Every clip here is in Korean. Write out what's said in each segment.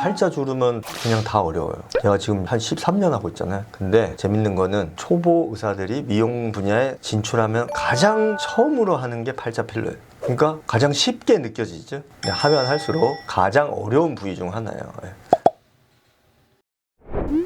팔자 주름은 그냥 다 어려워요. 제가 지금 한 13년 하고 있잖아요. 근데 재밌는 거는 초보 의사들이 미용 분야에 진출하면 가장 처음으로 하는 게 팔자 필러예요. 그러니까 가장 쉽게 느껴지죠. 하면 할수록 가장 어려운 부위 중 하나예요.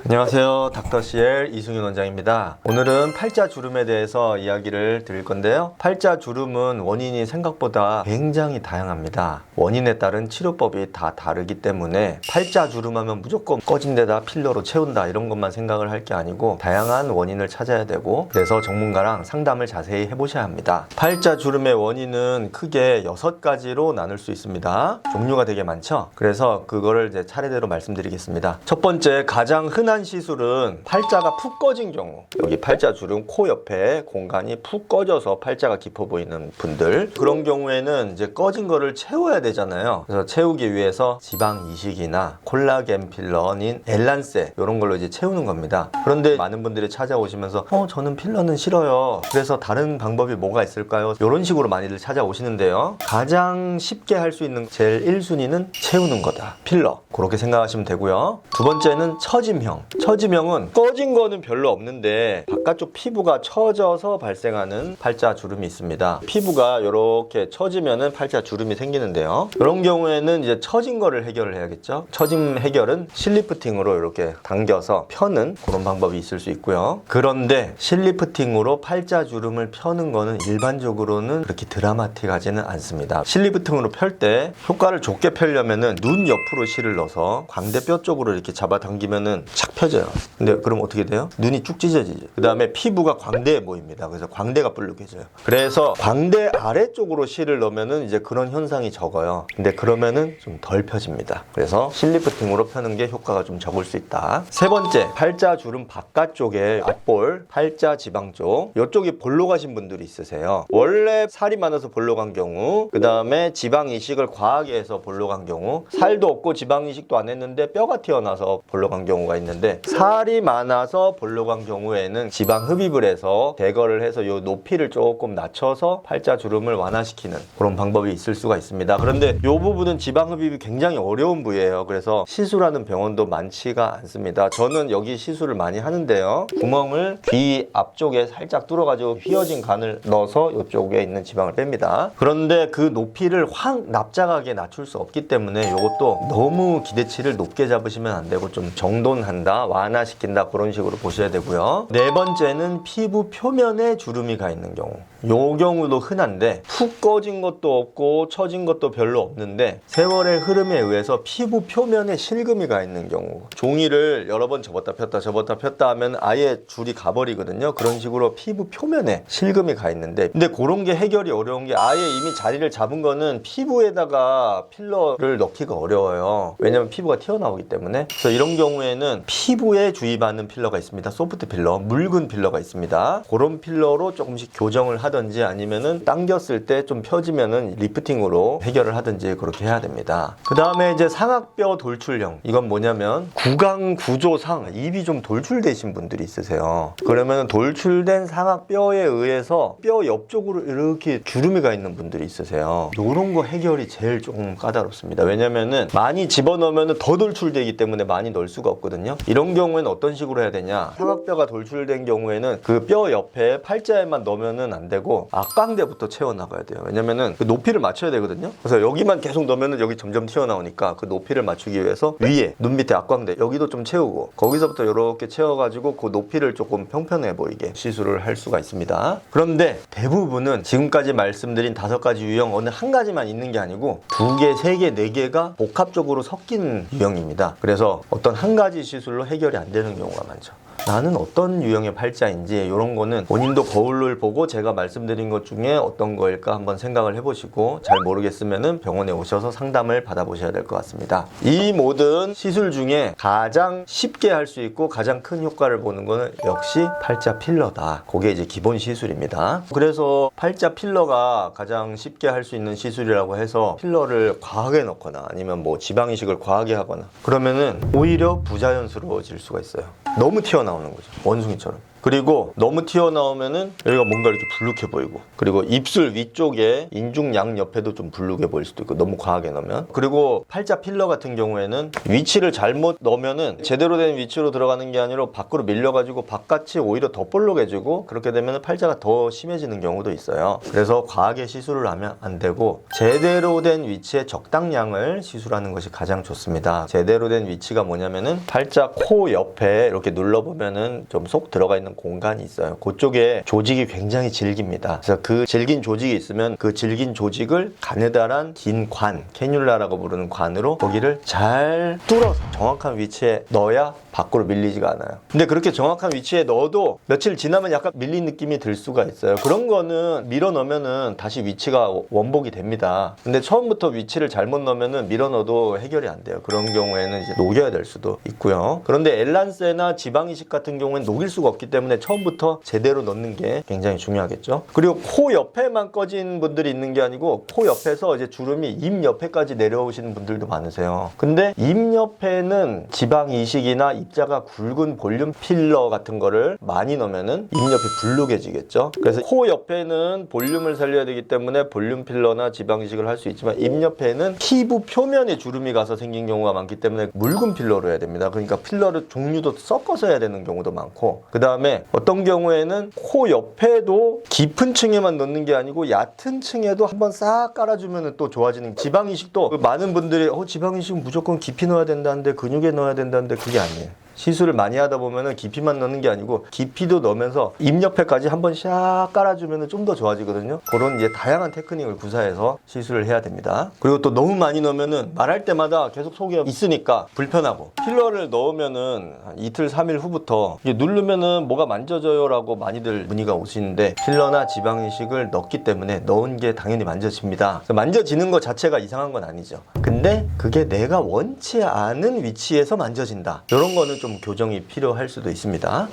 안녕하세요, 닥터CL 이승윤 원장입니다. 오늘은 팔자 주름에 대해서 이야기를 드릴 건데요. 팔자 주름은 원인이 생각보다 굉장히 다양합니다. 원인에 따른 치료법이 다 다르기 때문에 팔자 주름하면 무조건 꺼진 데다 필러로 채운다 이런 것만 생각을 할 게 아니고 다양한 원인을 찾아야 되고, 그래서 전문가랑 상담을 자세히 해보셔야 합니다. 팔자 주름의 원인은 크게 6가지로 나눌 수 있습니다. 종류가 되게 많죠. 그래서 그거를 이제 차례대로 말씀드리겠습니다. 첫 번째, 가장 흔한 시술은 팔자가 푹 꺼진 경우, 여기 팔자 주름 코 옆에 공간이 푹 꺼져서 팔자가 깊어 보이는 분들, 그런 경우에는 이제 꺼진 거를 채워야 되잖아요. 그래서 채우기 위해서 지방 이식이나 콜라겐 필러인 엘란세 이런 걸로 이제 채우는 겁니다. 그런데 많은 분들이 찾아오시면서 저는 필러는 싫어요, 그래서 다른 방법이 뭐가 있을까요? 이런 식으로 많이들 찾아오시는데요. 가장 쉽게 할 수 있는 제일 1순위는 채우는 거다, 필러. 그렇게 생각하시면 되고요. 두 번째는 처짐형. 처짐형은 꺼진 거는 별로 없는데 바깥쪽 피부가 처져서 발생하는 팔자 주름이 있습니다. 피부가 이렇게 처지면은 팔자 주름이 생기는데요. 이런 경우에는 이제 처진 거를 해결을 해야겠죠. 처짐 해결은 실리프팅으로 이렇게 당겨서 펴는 그런 방법이 있을 수 있고요. 그런데 실리프팅으로 팔자 주름을 펴는 거는 일반적으로는 그렇게 드라마틱하지는 않습니다. 실리프팅으로 펼 때 효과를 좋게 펴려면은 눈 옆으로 실을 넣어서 광대뼈 쪽으로 이렇게 잡아당기면은 착 펴져요. 근데 그럼 어떻게 돼요? 눈이 쭉 찢어지죠. 그 다음에 피부가 광대에 모입니다. 그래서 광대가 불룩해져요. 그래서 광대 아래쪽으로 실을 넣으면은 이제 그런 현상이 적어요. 근데 그러면은 좀 덜 펴집니다. 그래서 실리프팅으로 펴는 게 효과가 좀 적을 수 있다. 세 번째, 팔자 주름 바깥쪽에 앞볼, 팔자 지방 쪽, 이쪽이 볼록하신 분들이 있으세요. 원래 살이 많아서 볼록한 경우, 그 다음에 지방 이식을 과하게 해서 볼록한 경우, 살도 없고 지방 이식도 안 했는데 뼈가 튀어나와서 볼록한 경우가 있는데, 살이 많아서 볼록한 경우에는 지방 흡입을 해서 제거를 해서 이 높이를 조금 낮춰서 팔자 주름을 완화시키는 그런 방법이 있을 수가 있습니다. 그런데 이 부분은 지방 흡입이 굉장히 어려운 부위예요. 그래서 시술하는 병원도 많지가 않습니다. 저는 여기 시술을 많이 하는데요. 구멍을 귀 앞쪽에 살짝 뚫어가지고 휘어진 간을 넣어서 이쪽에 있는 지방을 뺍니다. 그런데 그 높이를 확 납작하게 낮출 수 없기 때문에 이것도 너무 기대치를 높게 잡으시면 안 되고 좀 정돈한다, 완화시킨다, 그런 식으로 보셔야 되고요. 네 번째는 피부 표면에 주름이 가 있는 경우. 요 경우도 흔한데 푹 꺼진 것도 없고 처진 것도 별로 없는데 세월의 흐름에 의해서 피부 표면에 실금이 가 있는 경우, 종이를 여러 번 접었다 폈다 하면 아예 줄이 가버리거든요. 그런 식으로 피부 표면에 실금이 가 있는데, 근데 그런 게 해결이 어려운 게, 아예 이미 자리를 잡은 거는 피부에다가 필러를 넣기가 어려워요. 왜냐면 피부가 튀어나오기 때문에. 그래서 이런 경우에는 피부에 주입하는 필러가 있습니다. 소프트 필러, 묽은 필러가 있습니다. 그런 필러로 조금씩 교정을 하든지, 아니면은 당겼을 때 좀 펴지면은 리프팅으로 해결을 하든지 그렇게 해야 됩니다. 그 다음에 이제 상악뼈 돌출형. 이건 뭐냐면 구강 구조상 입이 좀 돌출되신 분들이 있으세요. 그러면 돌출된 상악뼈에 의해서 뼈 옆쪽으로 이렇게 주름이 가 있는 분들이 있으세요. 이런 거 해결이 제일 조금 까다롭습니다. 왜냐면은 많이 집어넣으면 더 돌출되기 때문에 많이 넣을 수가 없거든요. 이런 경우에는 어떤 식으로 해야 되냐, 상악뼈가 돌출된 경우에는 그 뼈 옆에 팔자에만 넣으면은 안 되고 악광대부터 채워나가야 돼요. 왜냐면은 그 높이를 맞춰야 되거든요. 그래서 여기만 계속 넣으면은 여기 점점 튀어나오니까 그 높이를 맞추기 위해서 위에 눈 밑에 악광대 여기도 좀 채우고, 거기서부터 이렇게 채워가지고 그 높이를 조금 평평해 보이게 시술을 할 수가 있습니다. 그런데 대부분은 지금까지 말씀드린 5가지 유형 어느 한 가지만 있는 게 아니고 2개, 3개, 4개가 복합적으로 섞인 유형입니다. 그래서 어떤 한 가지 시술로 해결이 안 되는 경우가 많죠. 나는 어떤 유형의 팔자인지 이런 거는 본인도 거울을 보고 제가 말씀드린 것 중에 어떤 거일까 한번 생각을 해보시고, 잘 모르겠으면 병원에 오셔서 상담을 받아보셔야 될 것 같습니다. 이 모든 시술 중에 가장 쉽게 할 수 있고 가장 큰 효과를 보는 거는 역시 팔자 필러다. 그게 이제 기본 시술입니다. 그래서 팔자 필러가 가장 쉽게 할 수 있는 시술이라고 해서 필러를 과하게 넣거나 아니면 뭐 지방 이식을 과하게 하거나 그러면은 오히려 부자연스러워질 수가 있어요. 너무 튀어나오는 거죠. 원숭이처럼. 그리고 너무 튀어나오면은 여기가 뭔가 이렇게 불룩해 보이고, 그리고 입술 위쪽에 인중 양 옆에도 좀 불룩해 보일 수도 있고, 너무 과하게 넣으면. 그리고 팔자 필러 같은 경우에는 위치를 잘못 넣으면은 제대로 된 위치로 들어가는 게 아니라 밖으로 밀려가지고 바깥이 오히려 더 볼록해지고, 그렇게 되면 팔자가 더 심해지는 경우도 있어요. 그래서 과하게 시술을 하면 안 되고, 제대로 된 위치에 적당량을 시술하는 것이 가장 좋습니다. 제대로 된 위치가 뭐냐면은 팔자 코 옆에 이렇게 눌러보면은 좀 쏙 들어가 있는 공간이 있어요. 그쪽에 조직이 굉장히 질깁니다. 그래서 그 질긴 조직이 있으면 그 질긴 조직을 가느다란 긴 관, 캐뉼라라고 부르는 관으로 거기를 잘 뚫어서 정확한 위치에 넣어야 밖으로 밀리지가 않아요. 근데 그렇게 정확한 위치에 넣어도 며칠 지나면 약간 밀린 느낌이 들 수가 있어요. 그런 거는 밀어 넣으면은 다시 위치가 원복이 됩니다. 근데 처음부터 위치를 잘못 넣으면은 밀어 넣어도 해결이 안 돼요. 그런 경우에는 이제 녹여야 될 수도 있고요. 그런데 엘란세나 지방 이식 같은 경우에는 녹일 수가 없기 때문에 처음부터 제대로 넣는 게 굉장히 중요하겠죠. 그리고 코 옆에만 꺼진 분들이 있는 게 아니고, 코 옆에서 이제 주름이 입 옆에까지 내려오시는 분들도 많으세요. 근데 입 옆에는 지방 이식이나 입자가 굵은 볼륨 필러 같은 거를 많이 넣으면은 입 옆이 불룩해지겠죠. 그래서 코 옆에는 볼륨을 살려야 되기 때문에 볼륨 필러나 지방 이식을 할 수 있지만, 입 옆에는 피부 표면에 주름이 가서 생긴 경우가 많기 때문에 묽은 필러로 해야 됩니다. 그러니까 필러를 종류도 섞어서 해야 되는 경우도 많고, 그 다음에 어떤 경우에는 코 옆에도 깊은 층에만 넣는 게 아니고 얕은 층에도 한번 싹 깔아주면 또 좋아지는, 지방 이식도 많은 분들이 지방 이식은 무조건 깊이 넣어야 된다는데, 근육에 넣어야 된다는데, 그게 아니에요. 시술을 많이 하다 보면은 깊이만 넣는 게 아니고 깊이도 넣으면서 입 옆에까지 한번 샥 깔아주면 좀 더 좋아지거든요. 그런 이제 다양한 테크닉을 구사해서 시술을 해야 됩니다. 그리고 또 너무 많이 넣으면은 말할 때마다 계속 속에 있으니까 불편하고, 필러를 넣으면은 한 이틀 3일 후부터 이게 누르면은 뭐가 만져져요 라고 많이들 문의가 오시는데, 필러나 지방 이식을 넣기 때문에 넣은 게 당연히 만져집니다. 만져지는 것 자체가 이상한 건 아니죠. 근데 그게 내가 원치 않은 위치에서 만져진다, 이런 거는 좀 교정이 필요할 수도 있습니다.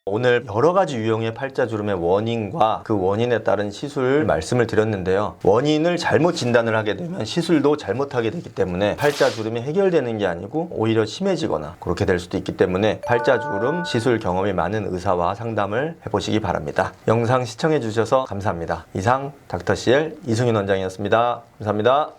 오늘 여러 가지 유형의 팔자주름의 원인과 그 원인에 따른 시술 말씀을 드렸는데요. 원인을 잘못 진단을 하게 되면 시술도 잘못하게 되기 때문에 팔자주름이 해결되는 게 아니고 오히려 심해지거나 그렇게 될 수도 있기 때문에 팔자주름 시술 경험이 많은 의사와 상담을 해보시기 바랍니다. 영상 시청해 주셔서 감사합니다. 이상 닥터CL 이승윤 원장이었습니다. 감사합니다.